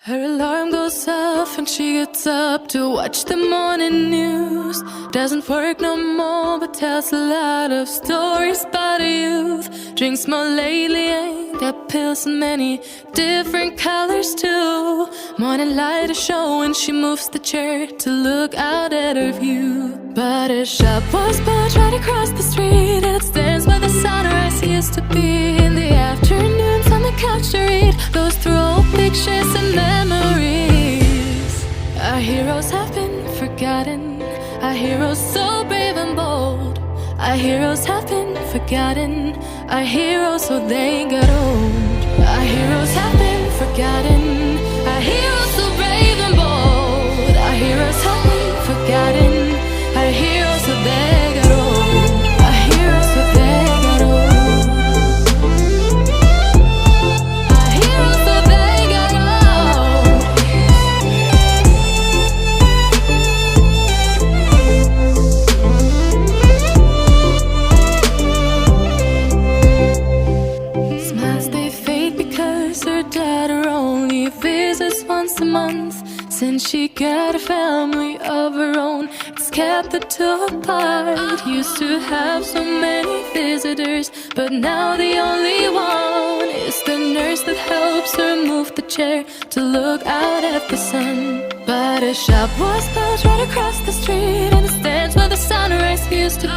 Her alarm goes off and she gets up to watch the morning news. Doesn't work no more but tells a lot of stories about her youth. Drinks more lately, ain't got pills in many different colors too. Morning light is showing, she moves the chair to look out at her view. But her shop was built right across the street, and it stands where the sunrise used to be. In the afternoons on the couch to read, goes through old pictures and memories. Our heroes have been forgotten, our heroes so brave and bold. Our heroes have been forgotten, our heroes so they got old. Our heroes have been forgotten, our heroes so brave and bold. Our heroes have been forgotten, our heroes so they got old. Our heroes so they got old. Our heroes so they got old. Smiles they fade because her daughter only visits once a month. Since she got a family of her own, it's kept the two apart. Used to have so many visitors, but now the only one is the nurse that helps her move the chair to look out at the sun. But her shop was built right across the street, and it stands where the sunrise used to